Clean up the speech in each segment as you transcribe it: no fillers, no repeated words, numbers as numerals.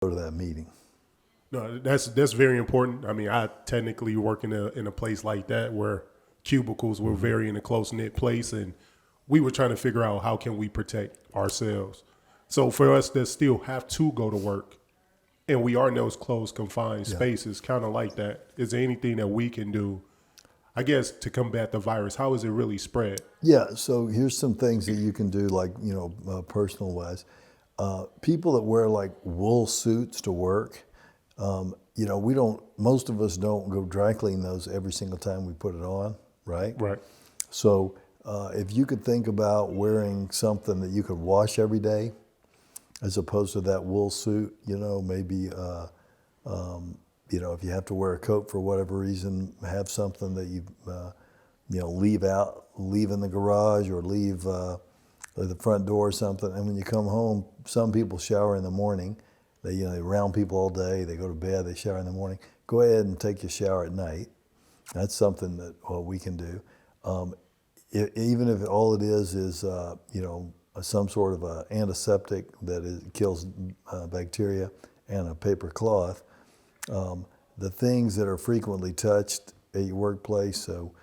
go to that meeting. No, that's very important. I mean, I technically work in a place like that where cubicles were very in a close knit place, and we were trying to figure out how can we protect ourselves. So for us that still have to go to work, and we are in those closed, confined spaces, kind of like that, is there anything that we can do, I guess, to combat the virus? How is it really spread? Yeah, so here's some things that you can do, like, personal wise. People that wear like wool suits to work, most of us don't go dry clean those every single time we put it on, right? Right. So if you could think about wearing something that you could wash every day, as opposed to that wool suit, maybe, if you have to wear a coat for whatever reason, have something that you, leave in the garage or leave at the front door or something. And when you come home, some people shower in the morning. They round people all day. They go to bed. They shower in the morning. Go ahead and take your shower at night. That's something that we can do. Even if all it is some sort of a antiseptic that kills bacteria and a paper cloth. The things that are frequently touched at your workplace, so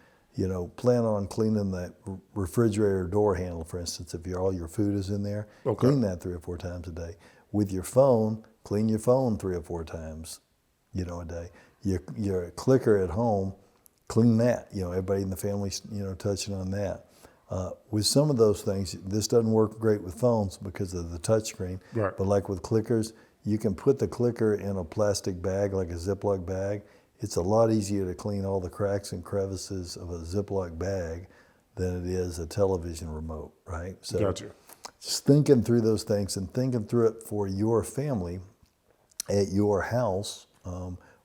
plan on cleaning that refrigerator door handle, for instance, if all your food is in there. Okay. Clean that 3 or 4 times a day. With your phone, clean your phone 3 or 4 times, a day. Your clicker at home, clean that. Everybody in the family's, touching on that. With some of those things, this doesn't work great with phones because of the touch screen. Right. But like with clickers, you can put the clicker in a plastic bag, like a Ziploc bag. It's a lot easier to clean all the cracks and crevices of a Ziploc bag than it is a television remote, right? So Gotcha. just thinking through those things and thinking through it for your family at your house,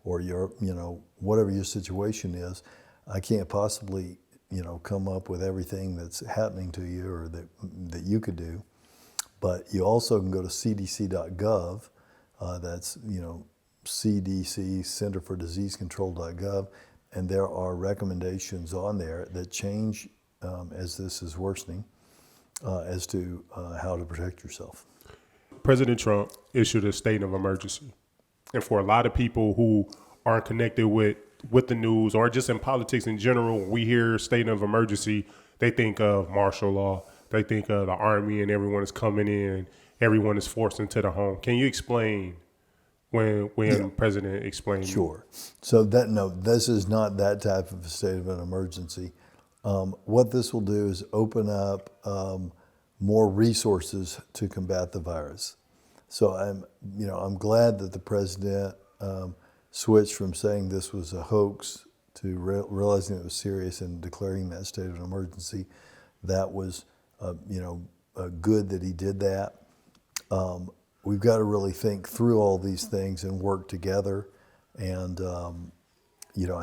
or your, whatever your situation is. I can't possibly, come up with everything that's happening to you or that you could do. But you also can go to cdc.gov. That's, CDC, Center for Disease Control.gov, and there are recommendations on there that change as this is worsening as to how to protect yourself. President Trump issued a state of emergency. And for a lot of people who aren't connected with the news or just in politics in general, when we hear state of emergency, they think of martial law. They think of the army and everyone is coming in, everyone is forced into the home. Can you explain when President explained? Sure. So this is not that type of a state of an emergency. What this will do is open up more resources to combat the virus. So I'm glad that the president switched from saying this was a hoax to realizing it was serious and declaring that state of an emergency. That was, good that he did that. We've got to really think through all these things and work together. And, I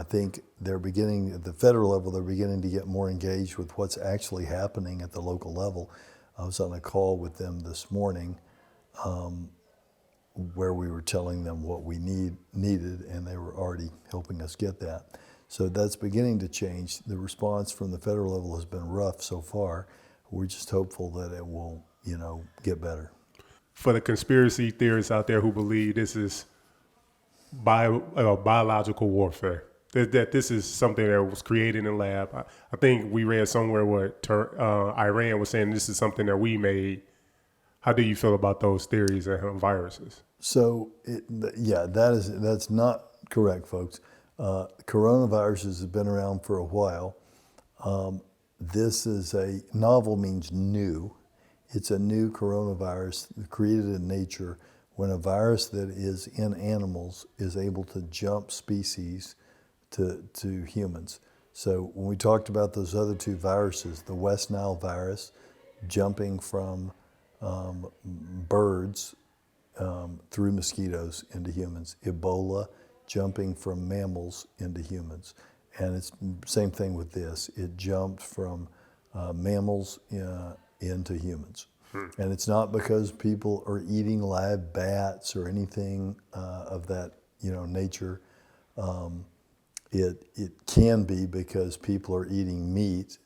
think they're beginning, at the federal level, they're beginning to get more engaged with what's actually happening at the local level. I was on a call with them this morning where we were telling them what we needed, and they were already helping us get that. So that's beginning to change. The response from the federal level has been rough so far. We're just hopeful that it will, get better. For the conspiracy theorists out there who believe this is biological warfare, that this is something that was created in a lab. I think we read somewhere what Iran was saying this is something that we made. How do you feel about those theories and viruses? So, that's not correct, folks. Coronaviruses have been around for a while. This is novel means new. It's a new coronavirus created in nature when a virus that is in animals is able to jump species to humans. So when we talked about those other 2 viruses, the West Nile virus jumping from birds through mosquitoes into humans, Ebola jumping from mammals into humans. And it's the same thing with this. It jumped from mammals into humans. And it's not because people are eating live bats or anything of that nature. It can be because people are eating meat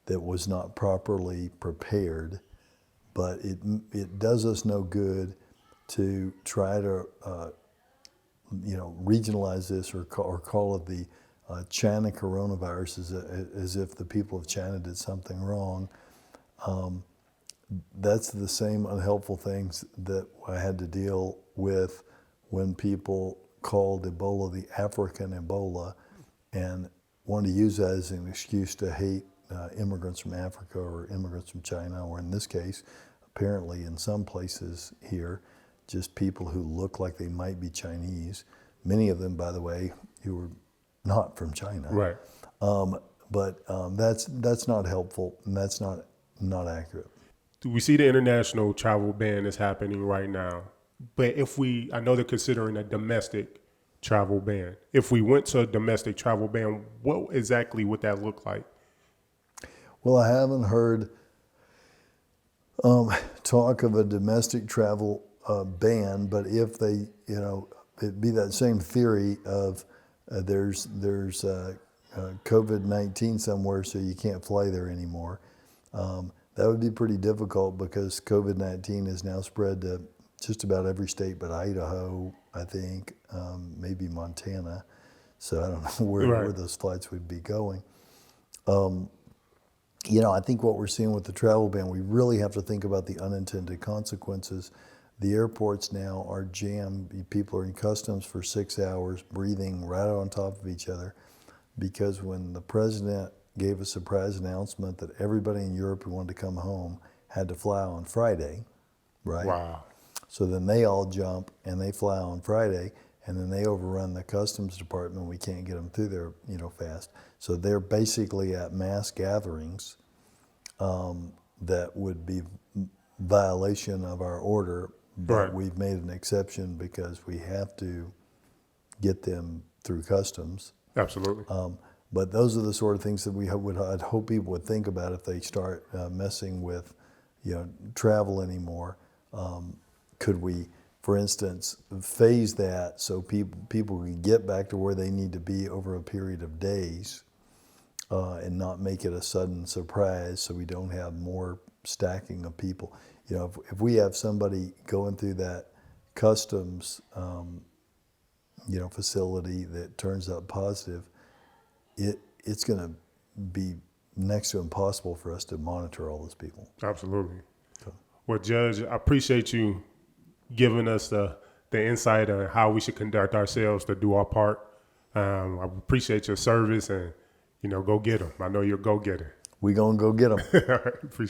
that was not properly prepared, but it does us no good to try to regionalize this or call it the China coronavirus as if the people of China did something wrong. That's the same unhelpful things that I had to deal with when people called Ebola the African Ebola and wanted to use that as an excuse to hate immigrants from Africa or immigrants from China, or in this case, apparently in some places here, just people who look like they might be Chinese. Many of them, by the way, who were not from China. Right. But that's not helpful, and that's not accurate. We see the international travel ban is happening right now, but I know they're considering a domestic travel ban. If we went to a domestic travel ban, what exactly would that look like? Well, I haven't heard talk of a domestic travel ban, but if they, it'd be that same theory of there's COVID-19 somewhere, so you can't fly there anymore. That would be pretty difficult because COVID-19 is now spread to just about every state but Idaho, I think, maybe Montana. So I don't know where those flights would be going. I think what we're seeing with the travel ban, we really have to think about the unintended consequences. The airports now are jammed. People are in customs for 6 hours, breathing right on top of each other, because when the president gave a surprise announcement that everybody in Europe who wanted to come home had to fly on Friday, right? Wow. So then they all jump and they fly on Friday, and then they overrun the customs department. We can't get them through there, fast. So they're basically at mass gatherings that would be violation of our order, but we've made an exception because we have to get them through customs. Absolutely. But those are the sort of things that I'd hope people would think about if they start messing with, travel anymore. Could we, for instance, phase that so people can get back to where they need to be over a period of days, and not make it a sudden surprise, so we don't have more stacking of people. If we have somebody going through that customs, facility that turns up positive, it's going to be next to impossible for us to monitor all those people. Absolutely. So. Well, Judge, I appreciate you giving us the insight on how we should conduct ourselves to do our part. I appreciate your service, and go get them. I know you're a go-getter. We're going to go get them. All right, appreciate it.